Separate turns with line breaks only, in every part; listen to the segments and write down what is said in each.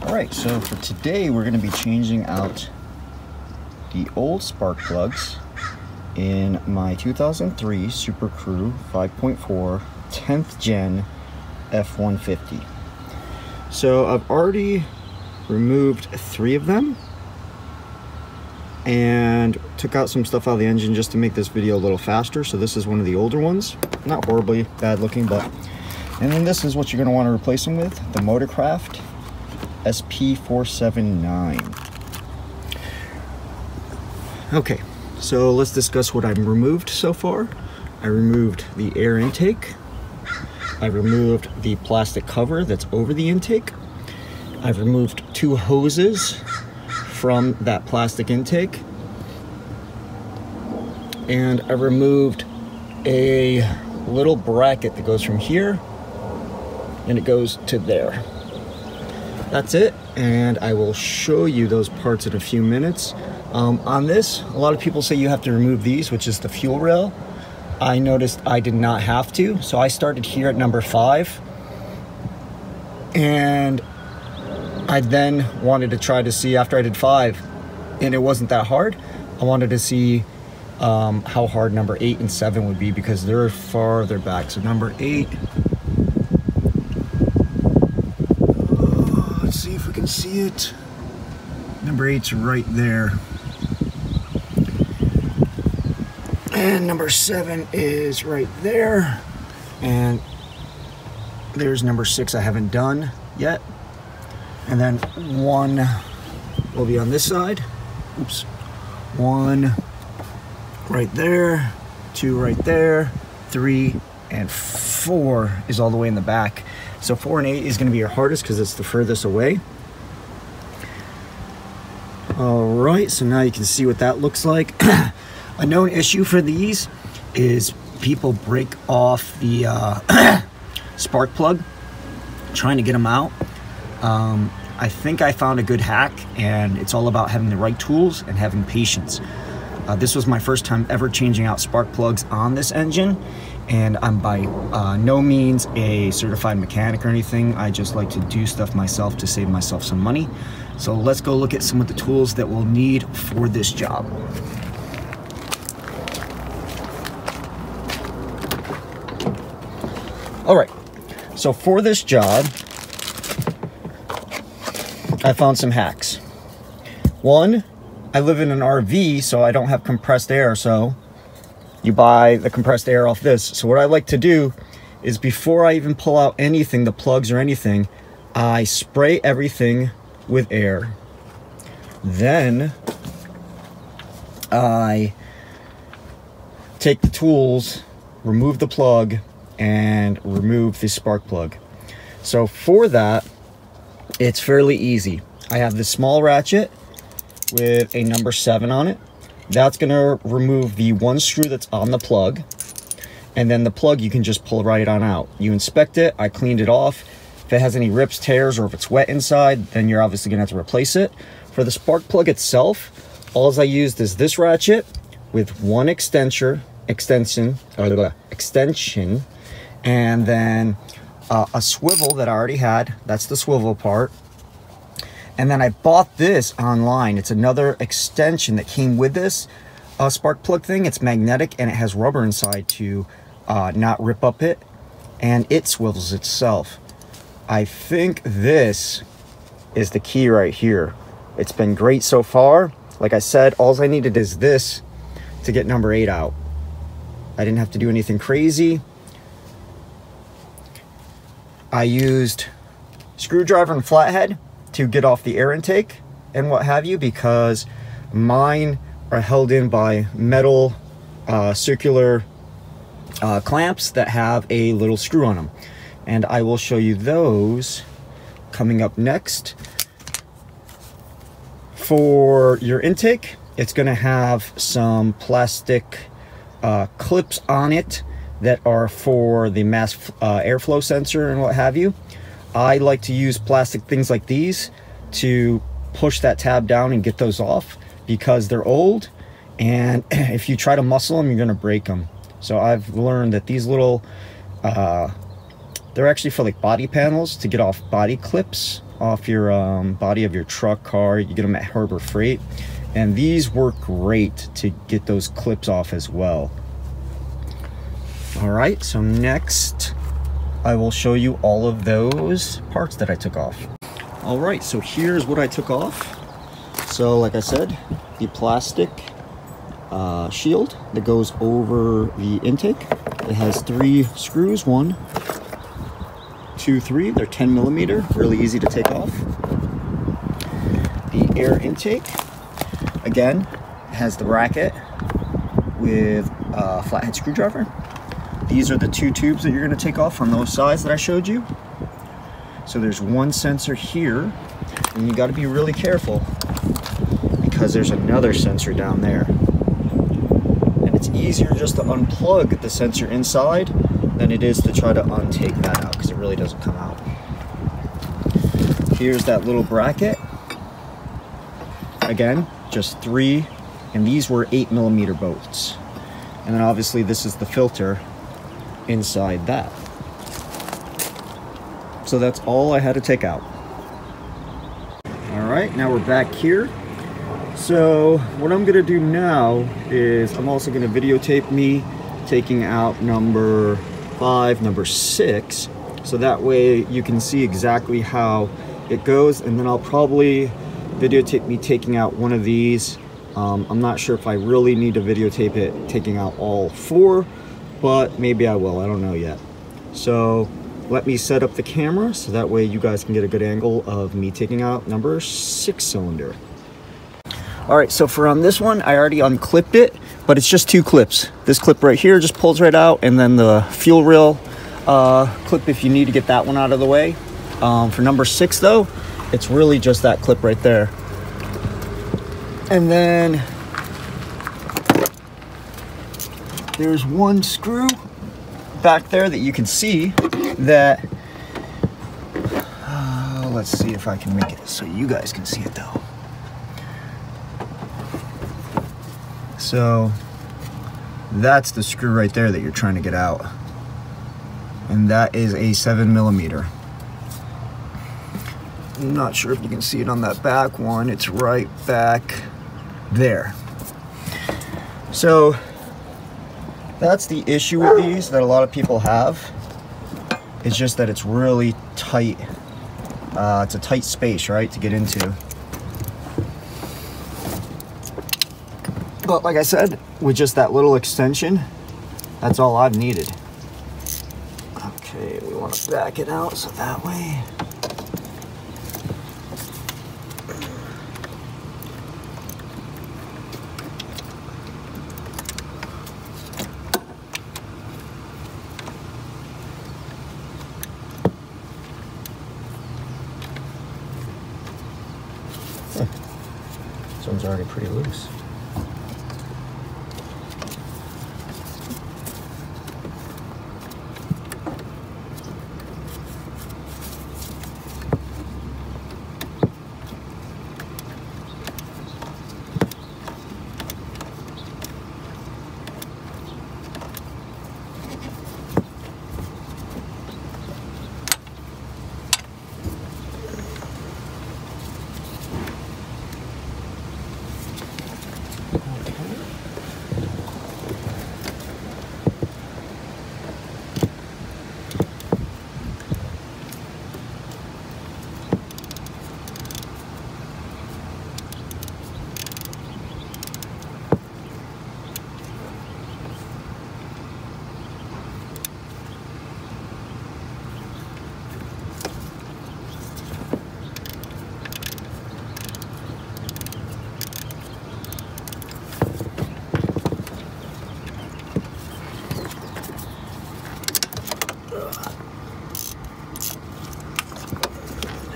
Alright, so for today we're going to be changing out the old spark plugs in my 2003 Super Crew 5.4 10th Gen F-150. So I've already removed 3 of them and took out some stuff out of the engine just to make this video a little faster. So this is one of the older ones, not horribly bad looking, but, and then this is what you're going to want to replace them with, the Motorcraft SP479. Okay, so let's discuss what I've removed so far. I removed the air intake. I removed the plastic cover that's over the intake. I've removed 2 hoses from that plastic intake. And I removed a little bracket that goes from here and it goes to there. That's it, and I will show you those parts in a few minutes. On this, a lot of people say you have to remove these, which is the fuel rail. I noticed I did not have to, so I started here at number 5. And I then wanted to try to see after I did 5, and it wasn't that hard. I wanted to see how hard number 8 and 7 would be because they're farther back. So number 8, let's see if we can see it. Number 8's right there. And number 7 is right there. And there's number 6 I haven't done yet. And then 1 will be on this side. Oops. 1 right there, 2 right there, 3 and 4 is all the way in the back. So 4 and 8 is going to be your hardest because it's the furthest away. Alright, so now you can see what that looks like. A known issue for these is people break off the spark plug trying to get them out. I think I found a good hack, and it's all about having the right tools and having patience. This was my first time ever changing out spark plugs on this engine, and I'm by no means a certified mechanic or anything. I just like to do stuff myself to save myself some money. So let's go look at some of the tools that we'll need for this job. Alright, so for this job, I found some hacks. 1, I live in an RV, so I don't have compressed air, so you buy the compressed air off this. So what I like to do is before I even pull out anything, the plugs or anything, I spray everything with air. Then I take the tools, remove the plug, and remove the spark plug. So for that, it's fairly easy. I have this small ratchet with a number 7 on it. That's gonna remove the 1 screw that's on the plug, and then the plug you can just pull right on out. You inspect it. I cleaned it off. If it has any rips, tears, or if it's wet inside, then you're obviously gonna have to replace it. For the spark plug itself, all I used is this ratchet with 1 extension, and then a swivel that I already had. That's the swivel part. And then I bought this online. It's another extension that came with this spark plug thing. It's magnetic and it has rubber inside to not rip up it, and it swivels itself. I think this is the key right here. It's been great so far. Like I said, all I needed is this to get number 8 out. I didn't have to do anything crazy. I used screwdriver and flathead to get off the air intake and what have you, because mine are held in by metal circular clamps that have a little screw on them, and I will show you those coming up next. For your intake, it's going to have some plastic clips on it that are for the mass airflow sensor and what have you. I like to use plastic things like these to push that tab down and get those off because they're old, and if you try to muscle them, you're going to break them. So I've learned that these little they're actually for like body panels to get off body clips off your body of your truck, car. You get them at Harbor Freight, and these work great to get those clips off as well. All right, so next I will show you all of those parts that I took off. All right, so here's what I took off. So like I said, the plastic shield that goes over the intake. It has 3 screws, 1, 2, 3. They're 10mm, really easy to take off. The air intake, again, has the bracket with a flathead screwdriver. These are the 2 tubes that you're going to take off on those sides that I showed you. So there's 1 sensor here, and you got to be really careful because there's another sensor down there. And it's easier just to unplug the sensor inside than it is to try to untake that out, because it really doesn't come out. Here's that little bracket. Again, just 3, and these were 8mm bolts. And then obviously this is the filter inside that. So that's all I had to take out. All right, now we're back here. So what I'm gonna do now is I'm also gonna videotape me taking out number 5, number 6, so that way you can see exactly how it goes, and then I'll probably videotape me taking out one of these. I'm not sure if I really need to videotape it taking out all 4, but maybe I will, I don't know yet. So let me set up the camera so that way you guys can get a good angle of me taking out number 6 cylinder. All right, so for on this one, I already unclipped it, but it's just 2 clips. This clip right here just pulls right out, and then the fuel rail clip if you need to get that one out of the way. For number 6 though, it's really just that clip right there. And then there's 1 screw back there that you can see that, let's see if I can make it so you guys can see it though. So that's the screw right there that you're trying to get out. And that is a 7mm. I'm not sure if you can see it on that back one. It's right back there. So that's the issue with these that a lot of people have. It's just that it's really tight. It's a tight space, right, to get into. But like I said, with just that little extension, that's all I've needed. Okay, we want to back it out so that way. This one's already pretty loose.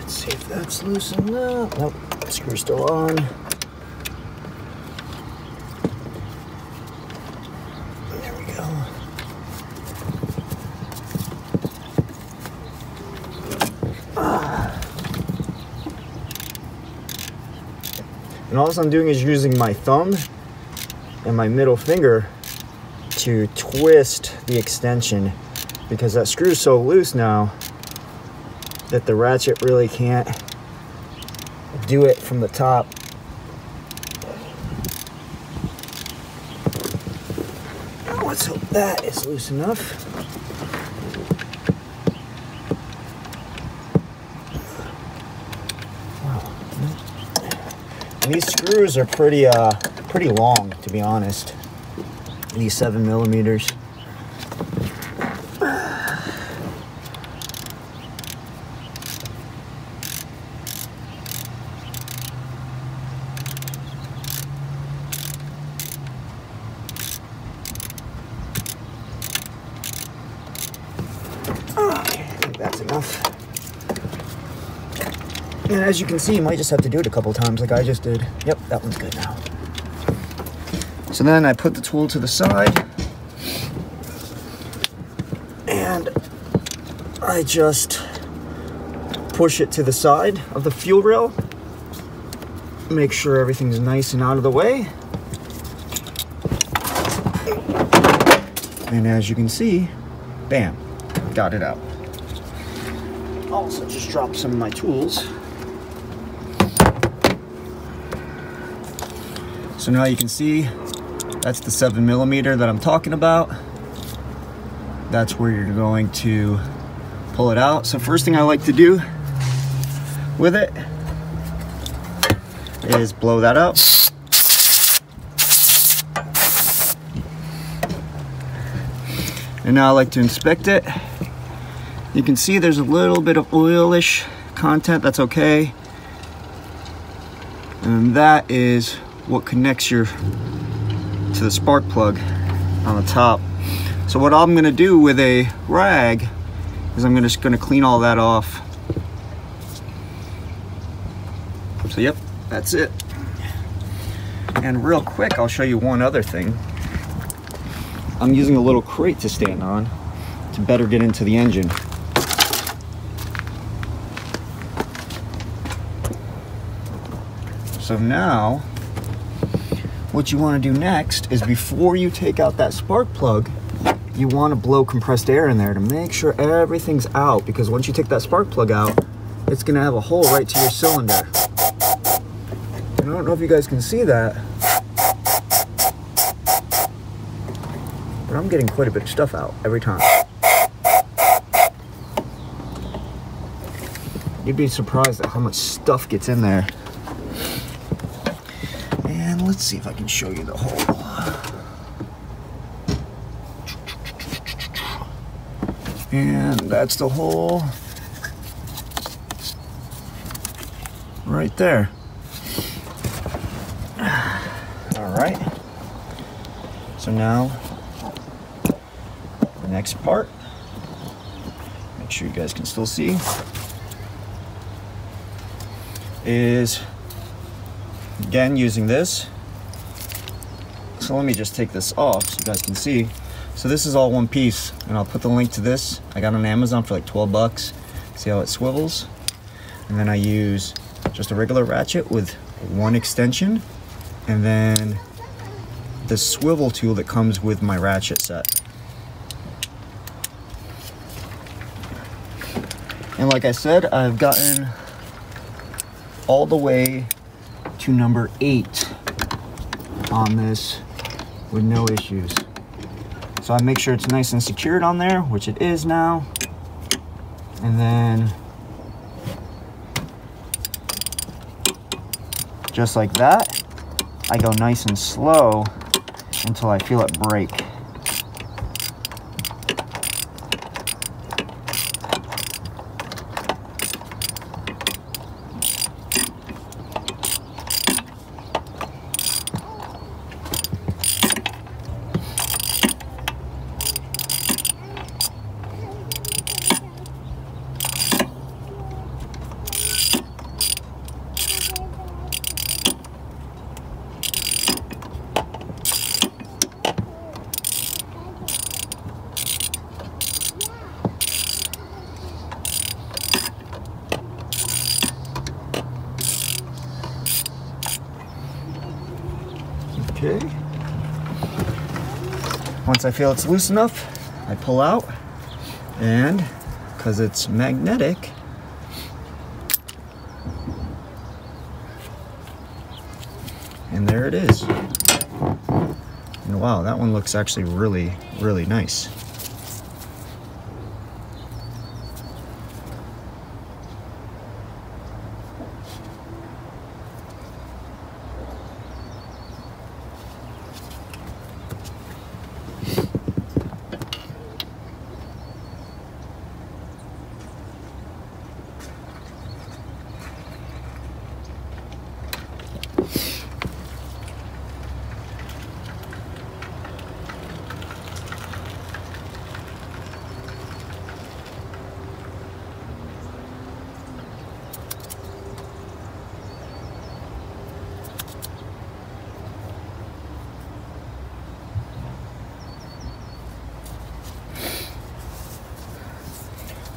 See if that's loosened up. Nope, screw's still on. There we go. And all I'm doing is using my thumb and my middle finger to twist the extension, because that screw's so loose now that the ratchet really can't do it from the top. Let's hope that is loose enough. And these screws are pretty long, to be honest. These 7mm. Okay, I think that's enough. And as you can see, you might just have to do it a couple times like I just did. Yep, that one's good now. So then I put the tool to the side and I just push it to the side of the fuel rail. Make sure everything's nice and out of the way. And as you can see, bam, got it out. Also just drop some of my tools. So now you can see that's the 7mm that I'm talking about. That's where you're going to pull it out. So first thing I like to do with it is blow that out. And now I like to inspect it. You can see there's a little bit of oilish content. That's okay. And that is what connects your to the spark plug on the top. So what I'm going to do with a rag is I'm just going to clean all that off. So yep, that's it. And real quick, I'll show you one other thing. I'm using a little crate to stand on to better get into the engine. So now, what you want to do next is before you take out that spark plug, you want to blow compressed air in there to make sure everything's out, because once you take that spark plug out, it's going to have a hole right to your cylinder. And I don't know if you guys can see that, but I'm getting quite a bit of stuff out every time. You'd be surprised at how much stuff gets in there. And let's see if I can show you the hole. And that's the hole right there. All right. So now the next part, make sure you guys can still see, is again using this. So let me just take this off so you guys can see. So this is all one piece, and I'll put the link to this. I got on Amazon for like 12 bucks. See how it swivels? And then I use just a regular ratchet with one extension, and then the swivel tool that comes with my ratchet set. And like I said, I've gotten all the way to number 8 on this with no issues. So I make sure it's nice and secured on there, which it is now. And then just like that, I go nice and slow until I feel it break. Okay. Once I feel it's loose enough, I pull out, and because it's magnetic, And there it is. And wow, that one looks actually really, really nice.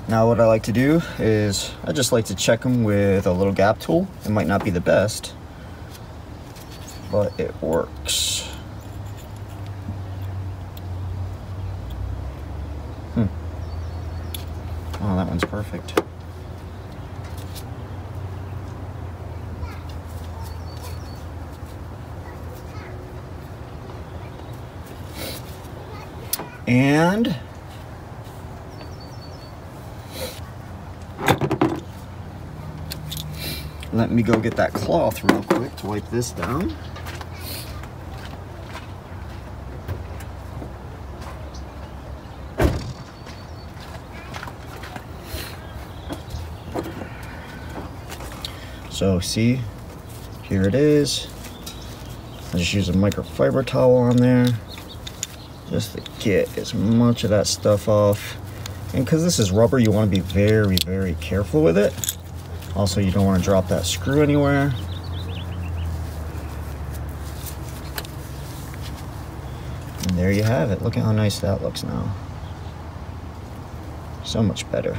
Now what I like to do is I just like to check them with a little gap tool. It might not be the best, but it works. Oh, that one's perfect. And let me go get that cloth real quick to wipe this down. So see, here it is. I just use a microfiber towel on there just to get as much of that stuff off. And because this is rubber, you want to be very, very careful with it. Also, you don't want to drop that screw anywhere. And there you have it. Look at how nice that looks now. So much better.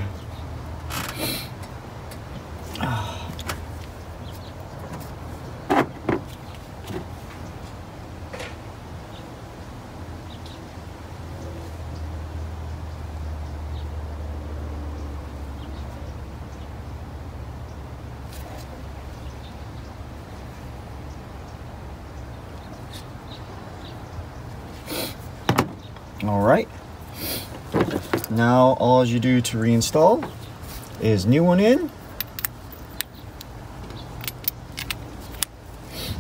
All right, now all you do to reinstall is new one in,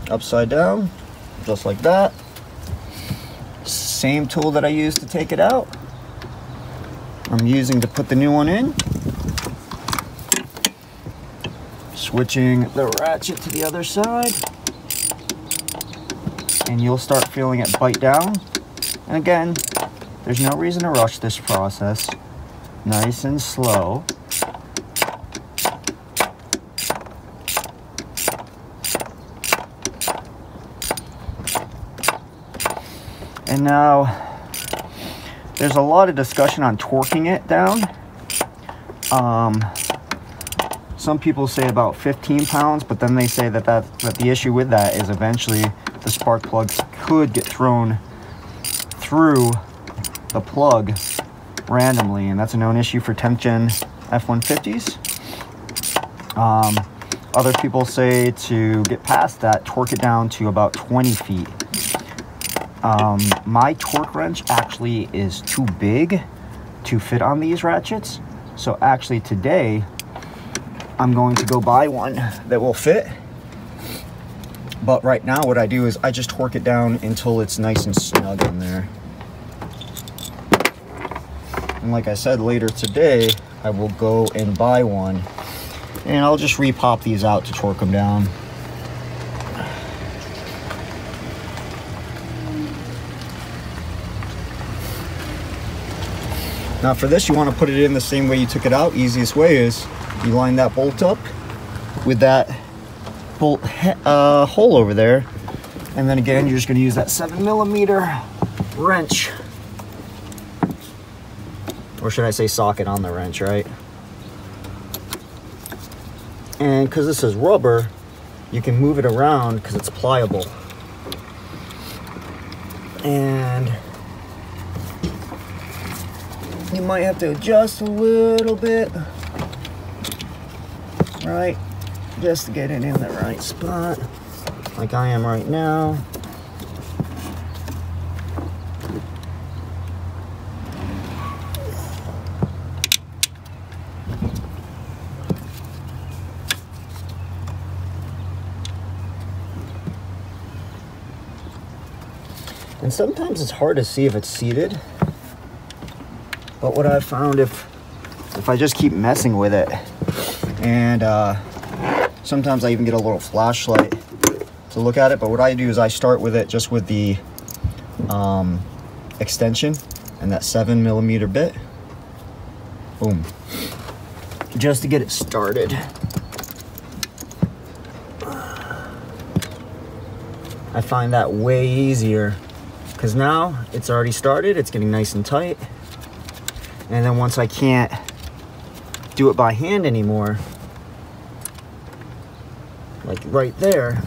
upside down, just like that. Same tool that I used to take it out, I'm using to put the new one in. Switching the ratchet to the other side, and you'll start feeling it bite down. And again, there's no reason to rush this process. Nice and slow. And now, there's a lot of discussion on torquing it down. Some people say about 15 pounds, but then they say that the issue with that is eventually the spark plugs could get thrown through the plug randomly, and that's a known issue for 10th gen F-150s. Other people say to get past that, torque it down to about 20 feet. My torque wrench actually is too big to fit on these ratchets, so actually today I'm going to go buy one that will fit. But right now what I do is I just torque it down until it's nice and snug in there. And like I said, later today, I will go and buy one. And I'll just repop these out to torque them down. Now for this, you want to put it in the same way you took it out. Easiest way is you line that bolt up with that bolt hole over there. And then again, you're just going to use that 7mm wrench. Or should I say socket on the wrench, right? And because this is rubber, you can move it around because it's pliable. And you might have to adjust a little bit, right? Just to get it in the right spot. like I am right now. And sometimes it's hard to see if it's seated. But what I've found, if I just keep messing with it, and sometimes I even get a little flashlight to look at it, but what I do is I start with it just with the extension and that 7mm bit. Boom. Just to get it started. I find that way easier because now it's already started, it's getting nice and tight. And then once I can't do it by hand anymore, like right there,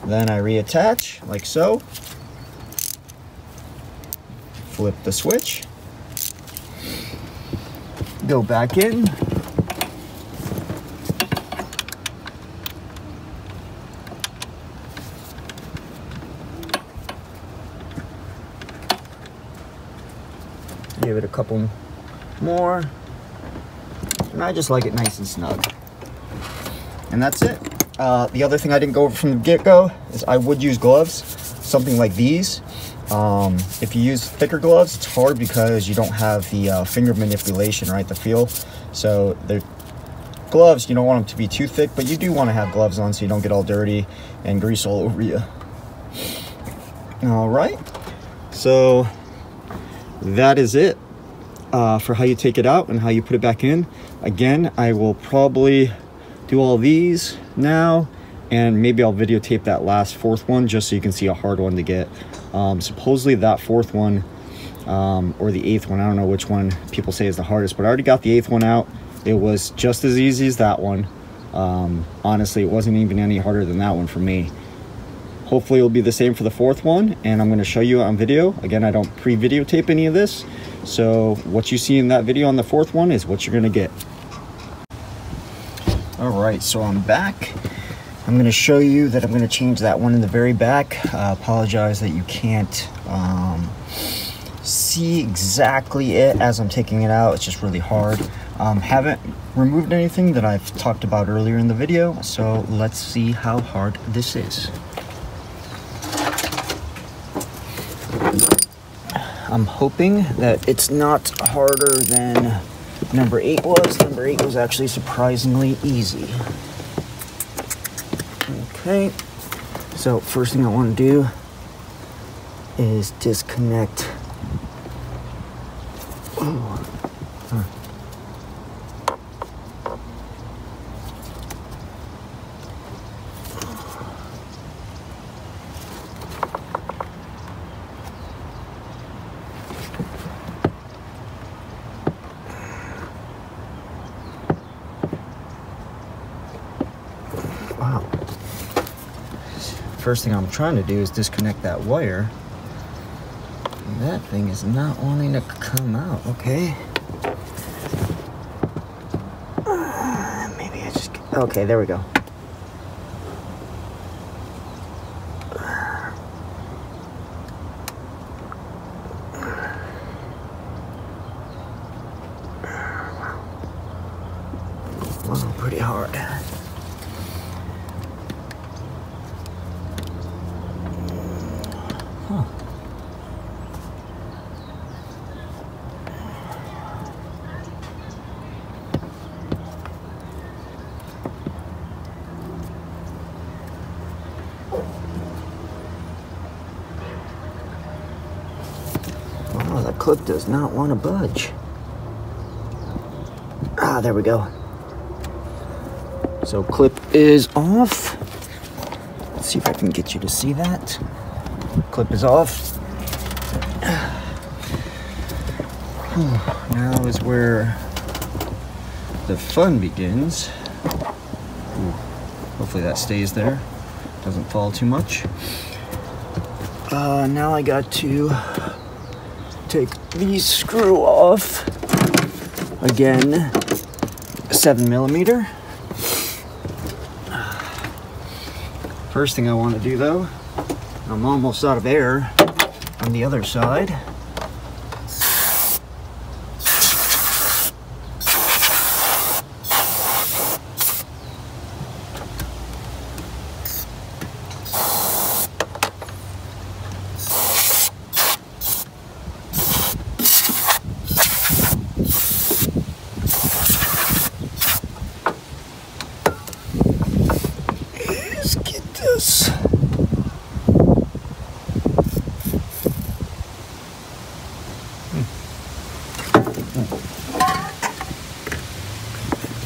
then I reattach like so, flip the switch, go back in, give it a couple more, and I just like it nice and snug. And that's it. The other thing I didn't go over from the get-go is I would use gloves, something like these. If you use thicker gloves, it's hard because you don't have the finger manipulation, right, the feel. So the gloves, you don't want them to be too thick, but you do want to have gloves on so you don't get all dirty and grease all over you. All right, so that is it for how you take it out and how you put it back in. Again, I will probably do all these now, and maybe I'll videotape that last fourth one just so you can see a hard one to get. Supposedly that fourth one or the eighth one, I don't know which one people say is the hardest, but I already got the eighth one out. It was just as easy as that one. Honestly, it wasn't even any harder than that one for me. Hopefully it'll be the same for the fourth one, and I'm going to show you on video. Again, I don't pre-videotape any of this, so what you see in that video on the fourth one is what you're going to get. All right, so I'm back. I'm going to show you that I'm going to change that one in the very back. Apologize that you can't see exactly it as I'm taking it out. It's just really hard. Haven't removed anything that I've talked about earlier in the video, so let's see how hard this is. I'm hoping that it's not harder than number 8 was. Number 8 was actually surprisingly easy. Okay, so first thing I want to do is disconnect. Wow. First thing I'm trying to do is disconnect that wire. And that thing is not wanting to come out. Okay. Maybe I just... Okay, there we go. Wow, pretty hard. Huh. Wow, that clip does not want to budge. Ah, there we go. So clip is off. Let's see if I can get you to see that. Clip is off. Now is where the fun begins. Ooh, hopefully that stays there, doesn't fall too much. Now I got to take the screw off. Again, 7mm. First thing I want to do though, I'm almost out of air on the other side. Let's get this.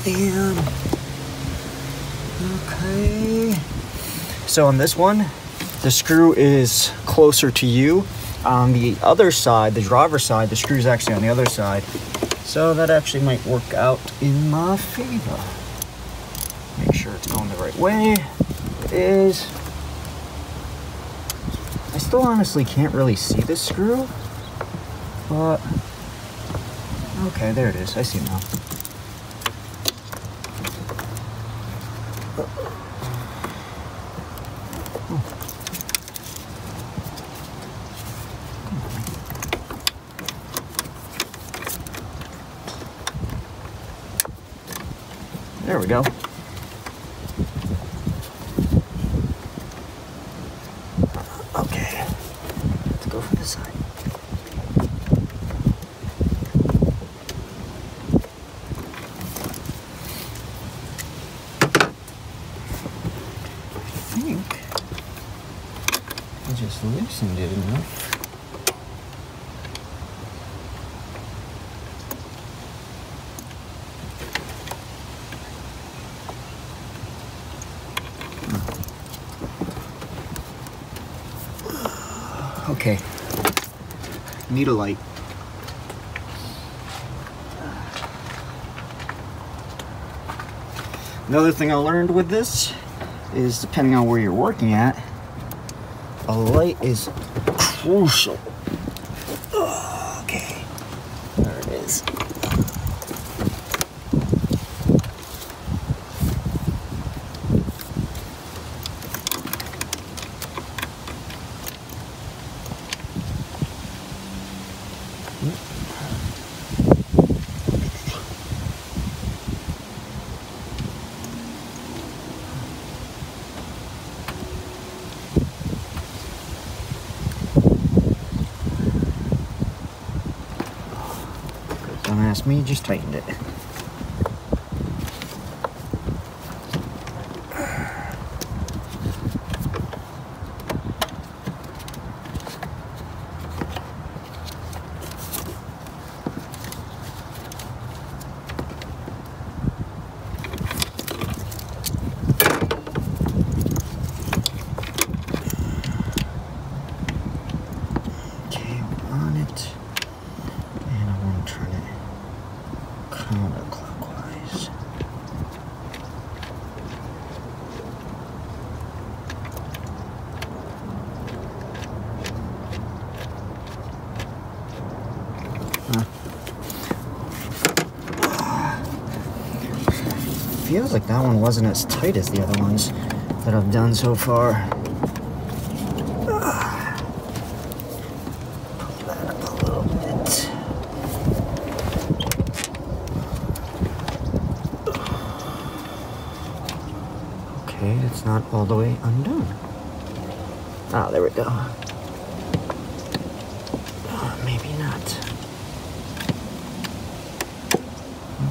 And okay, so on this one, the screw is closer to you. On the other side, the driver's side, the screw's actually on the other side. So that actually might work out in my favor. Make sure it's going the right way. It is. I still honestly can't really see this screw, but okay, there it is. I see it now. There we go. Okay, let's go from this side. I think I just loosened it enough. Okay, need a light. Another thing I learned with this is, depending on where you're working at, a light is crucial. Okay, there it is. Don't ask me, just tightened it. Okay, we're on it. And I want to turn it counterclockwise. Feels like that one wasn't as tight as the other ones that I've done so far. Pull that up a little bit. Okay, it's not all the way undone. Ah, there we go. Oh, maybe not.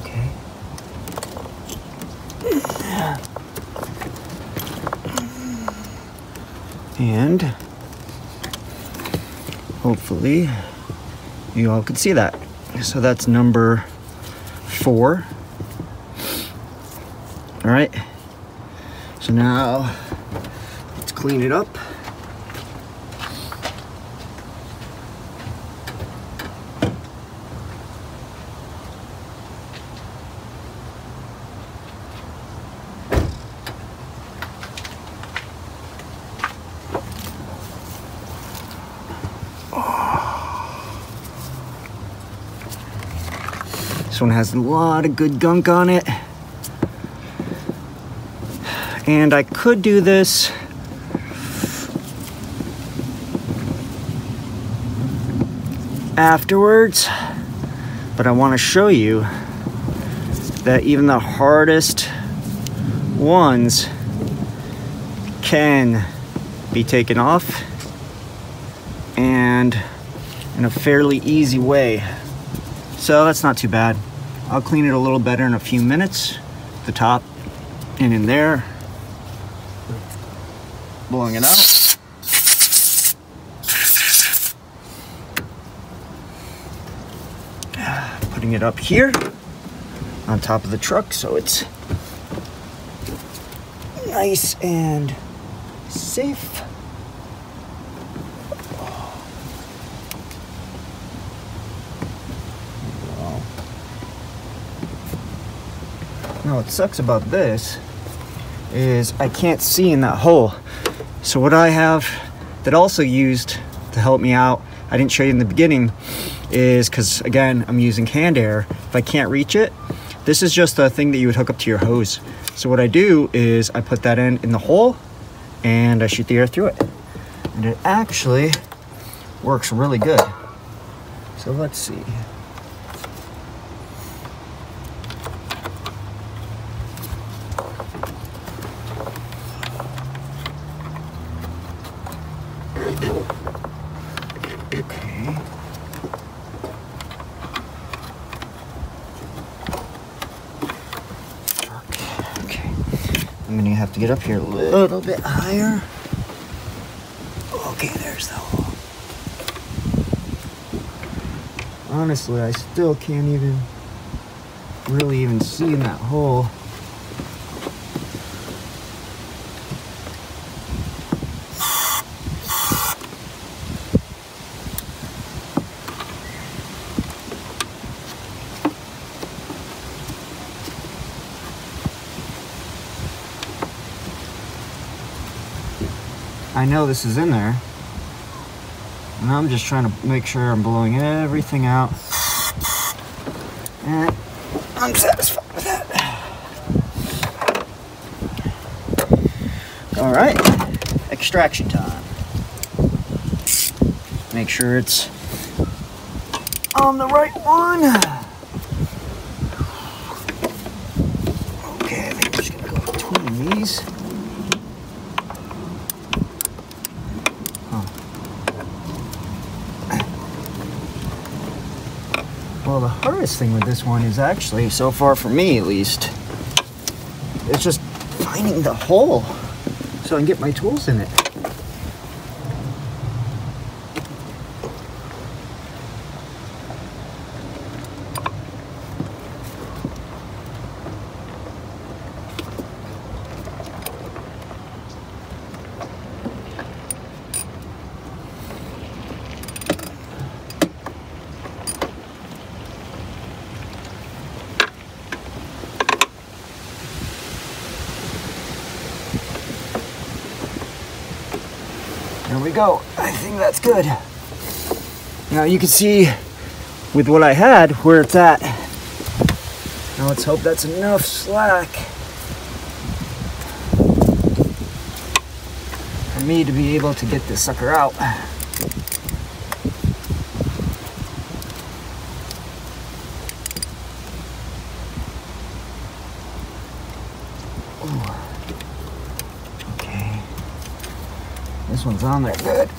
Okay. And hopefully you all could see that. So that's number 4. All right. So now let's clean it up. This one has a lot of good gunk on it. And I could do this afterwards, but I want to show you that even the hardest ones can be taken off, and in a fairly easy way. So that's not too bad. I'll clean it a little better in a few minutes. The top and in there, blowing it out. Putting it up here on top of the truck so it's nice and safe. Now what sucks about this is I can't see in that hole. So what I have that also used to help me out, I didn't show you in the beginning, is because again I'm using hand air. If I can't reach it, this is just a thing that you would hook up to your hose. So what I do is I put that in the hole and I shoot the air through it, and it actually works really good. So let's see. Okay. I'm gonna have to get up here a little bit higher. Okay, there's the hole. Honestly, I still can't even really even see in that hole. I know this is in there, and I'm just trying to make sure I'm blowing everything out, and I'm satisfied with that. All right, extraction time. Make sure it's on the right one. Okay, I think we're just gonna go between these. Well, the hardest thing with this one is actually, so far for me at least, it's just finding the hole so I can get my tools in it. There we go. I think that's good. Now you can see with what I had where it's at. Now let's hope that's enough slack for me to be able to get this sucker out. This one's on there good.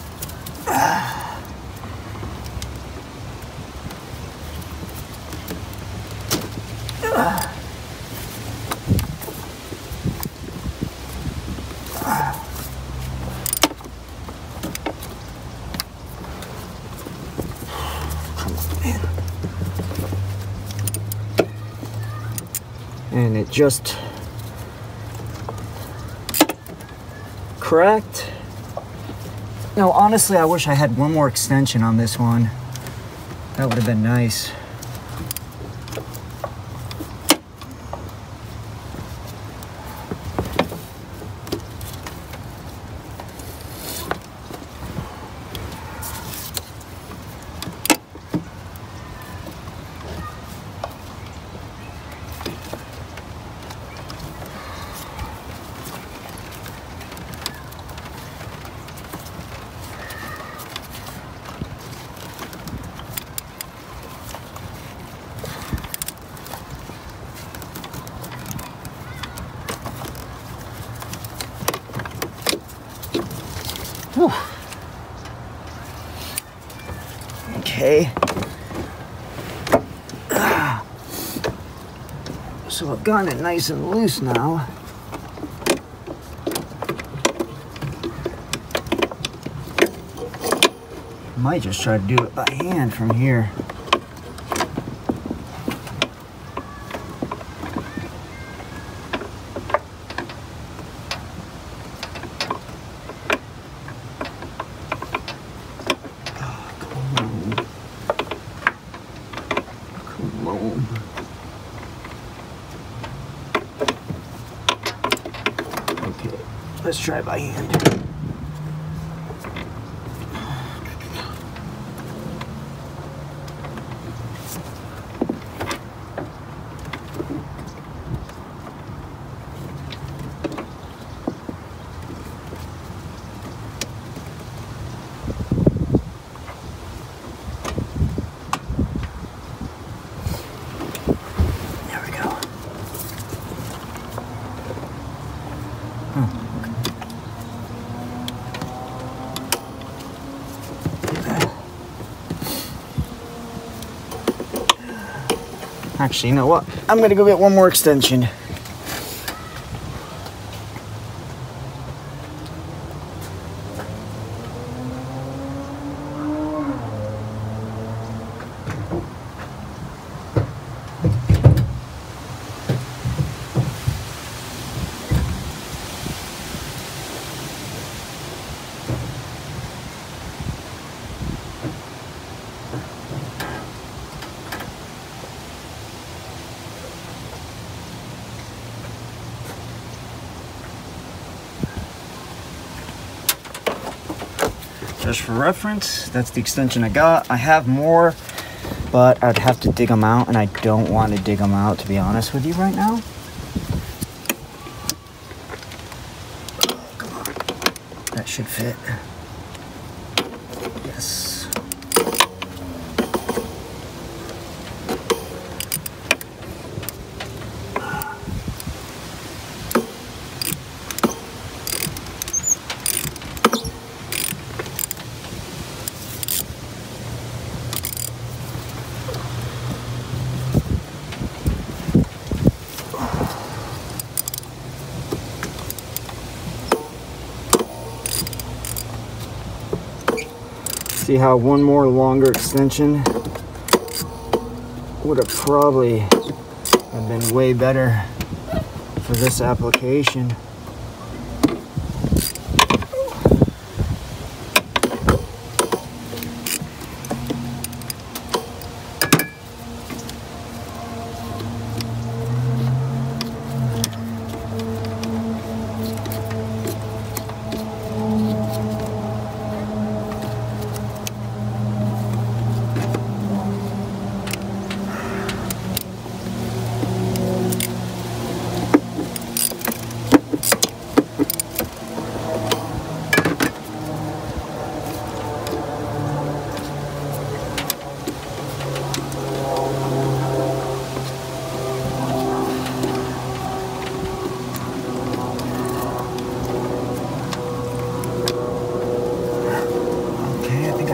Come on, man. And it just cracked. No, honestly, I wish I had one more extension on this one. That would have been nice. Whew. Okay. So I've gotten it nice and loose now. Might just try to do it by hand from here. Okay, let's try by hand. Actually, you know what? I'm gonna go get one more extension. Just for reference, that's the extension I got. I have more, but I'd have to dig them out, and I don't want to dig them out, to be honest with you right now. Oh, come on. That should fit. Yes. See how one more longer extension would have probably have been way better for this application.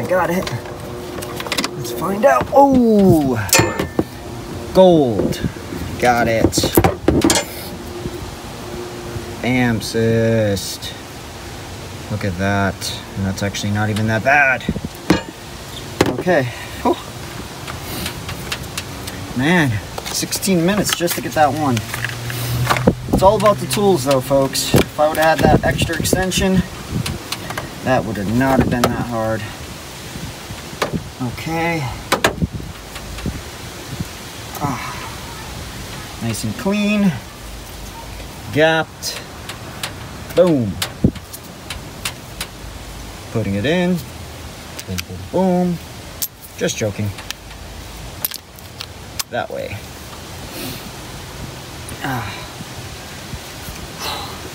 Got it. Let's find out. Oh, gold. Got it. Bam, cyst. Look at that. And that's actually not even that bad. Okay. Whew. Man, 16 minutes just to get that one. It's all about the tools though, folks. If I would have had that extra extension, that would have not have been that hard. Okay. Nice and clean. Gapped. Boom. Putting it in. Boom, boom, boom. Just joking. That way.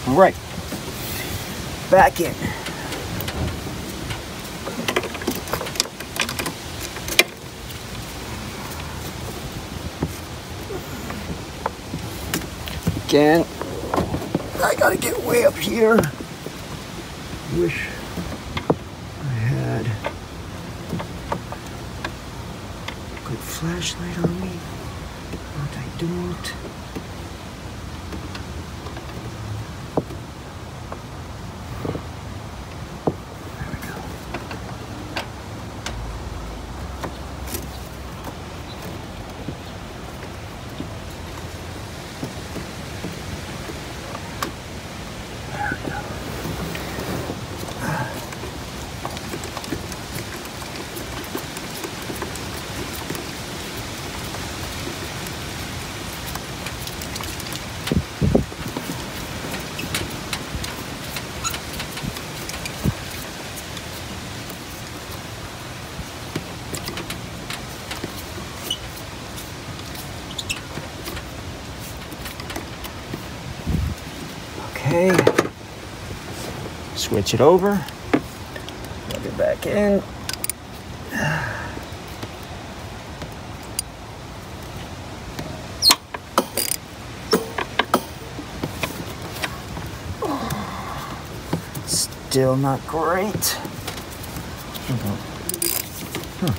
All right. Back in. Again, I gotta get way up here. Wish flashlight on me, but I don't. Okay, switch it over, plug it back in. Still not great. Huh.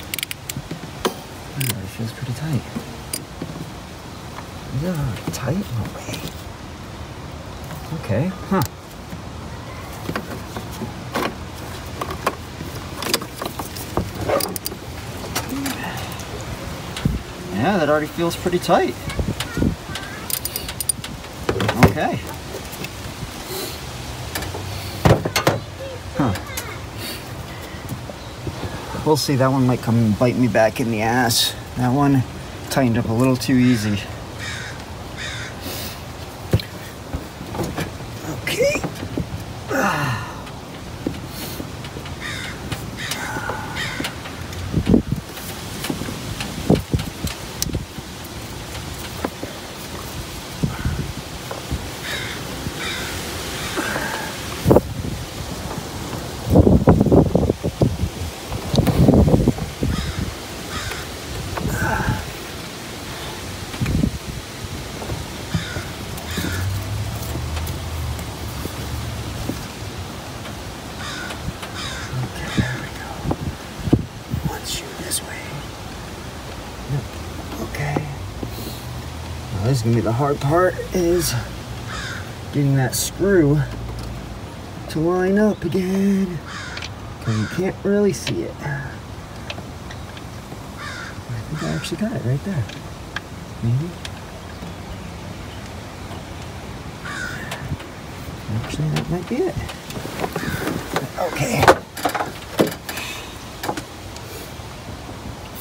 It feels pretty tight. Yeah, tight? No way. Okay, huh. Yeah, that already feels pretty tight. Okay. Huh. We'll see, that one might come and bite me back in the ass. That one tightened up a little too easy. Okay. This is gonna be the hard part, is getting that screw to line up again, because you can't really see it. I think I actually got it right there. Maybe. Actually, that might be it. Okay.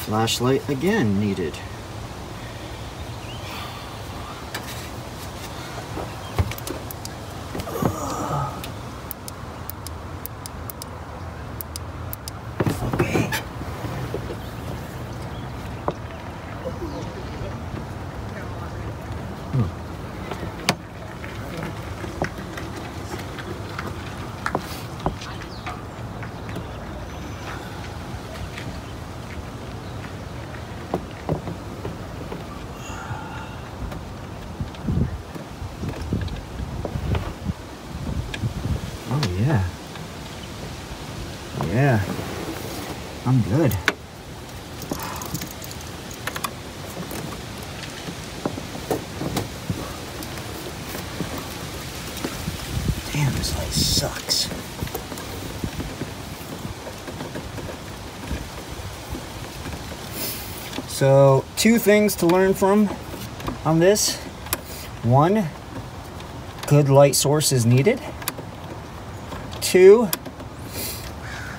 Flashlight again needed. Yeah, I'm good. Damn, this light sucks. So, two things to learn from on this. One, good light source is needed. Two,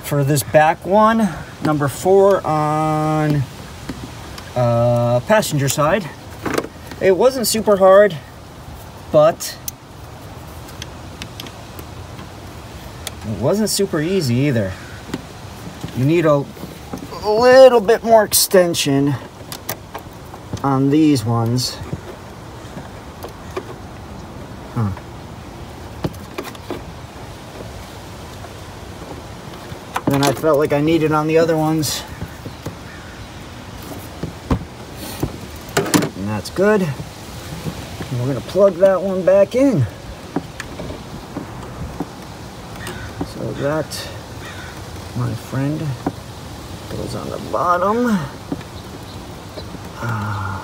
for this back one, number 4 on passenger side, it wasn't super hard, but it wasn't super easy either. You need a little bit more extension on these ones. Than I felt like I needed on the other ones. And that's good. And we're gonna plug that one back in. So that, my friend, goes on the bottom. God.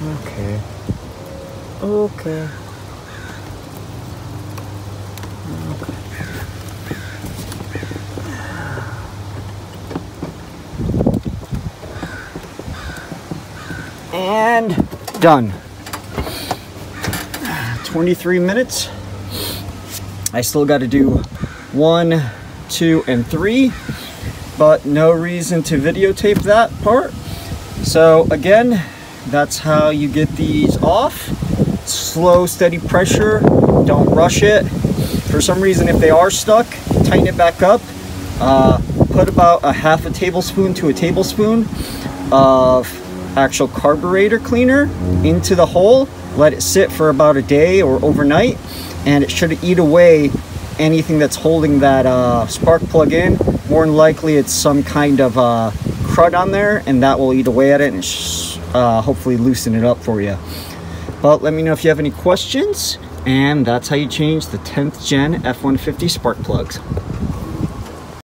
Okay. Okay. And done. 23 minutes. I still got to do 1, 2, and 3, but no reason to videotape that part. So again, that's how you get these off. Slow, steady pressure. Don't rush it. For some reason, if they are stuck, tighten it back up. Put about a half a tablespoon to a tablespoon of actual carburetor cleaner into the hole. Let it sit for about a day or overnight, and it should eat away anything that's holding that spark plug in. More than likely it's some kind of crud on there, and that will eat away at it and hopefully loosen it up for you. But let me know if you have any questions, and that's how you change the 10th gen F-150 spark plugs.